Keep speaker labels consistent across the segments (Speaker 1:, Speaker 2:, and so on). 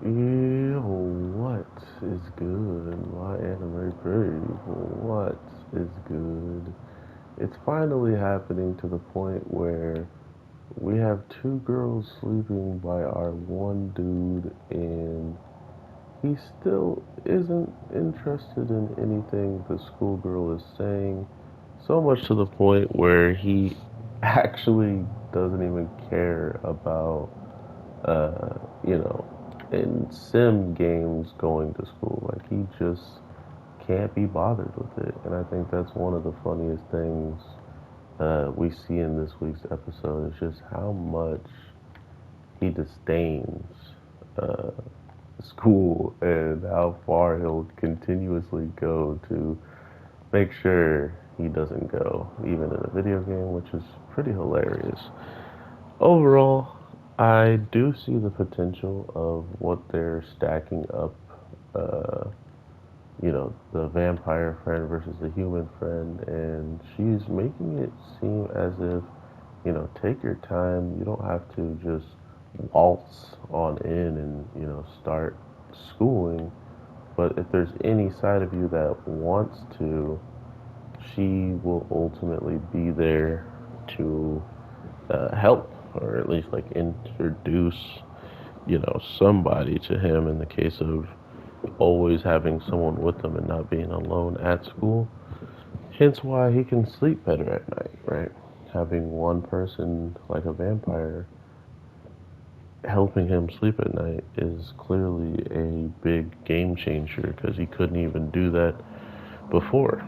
Speaker 1: Yeah, what is good? My anime people, what is good? It's finally happening to the point where we have two girls sleeping by our one dude, and he still isn't interested in anything the schoolgirl is saying. So much to the point where he actually doesn't even care about uh, you know, in sim games going to school. Like he just can't be bothered with it, and I think that's one of the funniest things we see in this week's episode is just how much he disdains uh, school and how far he'll continuously go to make sure he doesn't go, even in a video game, which is pretty hilarious. Overall, I do see the potential of what they're stacking up. Uh, the vampire friend versus the human friend, and she's making it seem as if, take your time. You don't have to just waltz on in and, start schooling. But if there's any side of you that wants to, she will ultimately be there to help, or at least like introduce, somebody to him in the case of always having someone with them and not being alone at school. Hence why he can sleep better at night, right? Having one person like a vampire helping him sleep at night is clearly a big game changer because he couldn't even do that before.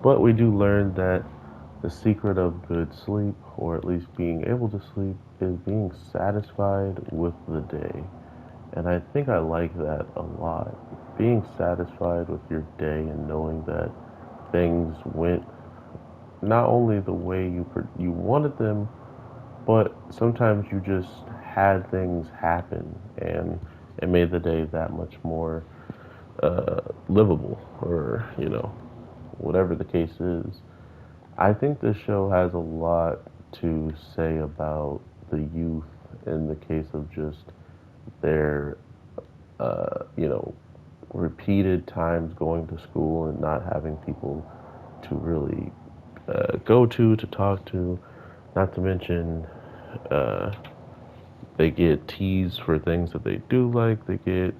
Speaker 1: But we do learn that the secret of good sleep, or at least being able to sleep, is being satisfied with the day. And I think I like that a lot. Being satisfied with your day and knowing that things went not only the way you wanted them, but sometimes you just had things happen and it made the day that much more livable, or whatever the case is. I think this show has a lot to say about the youth in the case of just their uh, you know, repeated times going to school and not having people to really go to talk to. Not to mention, uh, they get teased for things that they do like. They get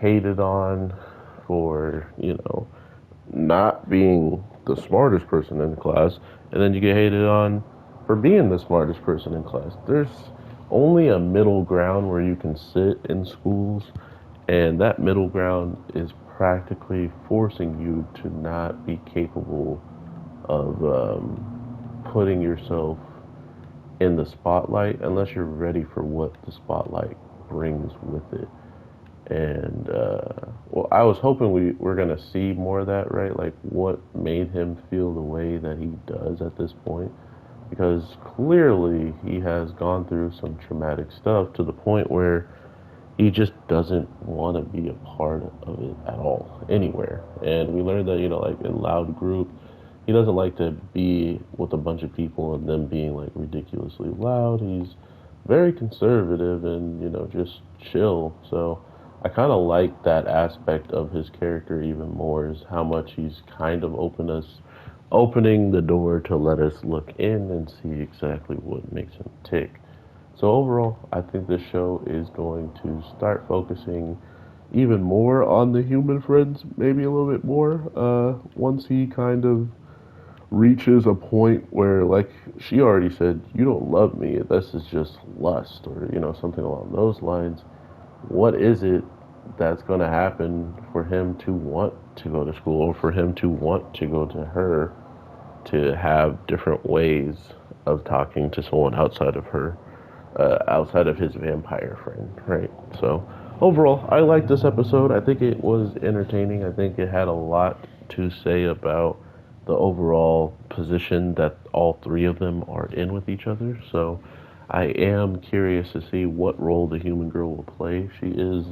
Speaker 1: hated on for, not being the smartest person in the class. And then you get hated on for being the smartest person in class. There's only a middle ground where you can sit in schools, and that middle ground is practically forcing you to not be capable of putting yourself in the spotlight unless you're ready for what the spotlight brings with it. And well, I was hoping we were gonna see more of that, right? Like what made him feel the way that he does at this point, because clearly he has gone through some traumatic stuff to the point where he just doesn't want to be a part of it at all anywhere. And we learned that, like in loud group, he doesn't like to be with a bunch of people and them being like ridiculously loud. He's very conservative and, just chill. So I kind of like that aspect of his character even more, is how much he's kind of opening the door to let us look in and see exactly what makes him tick. So overall, I think this show is going to start focusing even more on the human friends, maybe a little bit more, once he kind of reaches a point where, like she already said, you don't love me, this is just lust, or, something along those lines. What is it that's going to happen for him to want to go to school, or for him to want to go to her, to have different ways of talking to someone outside of his vampire friend, right? So overall, I like this episode. I think it was entertaining. I think it had a lot to say about the overall position that all three of them are in with each other. So I am curious to see what role the human girl will play. She is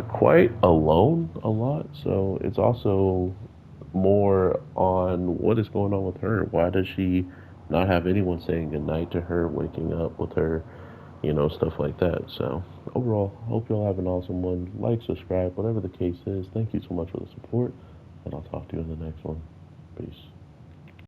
Speaker 1: quite alone a lot, so it's also more on what is going on with her. Why does she not have anyone saying goodnight to her, waking up with her? stuff like that. So overall, hope y'all have an awesome one. Like, subscribe, whatever the case is. Thank you so much for the support, and I'll talk to you in the next one. Peace.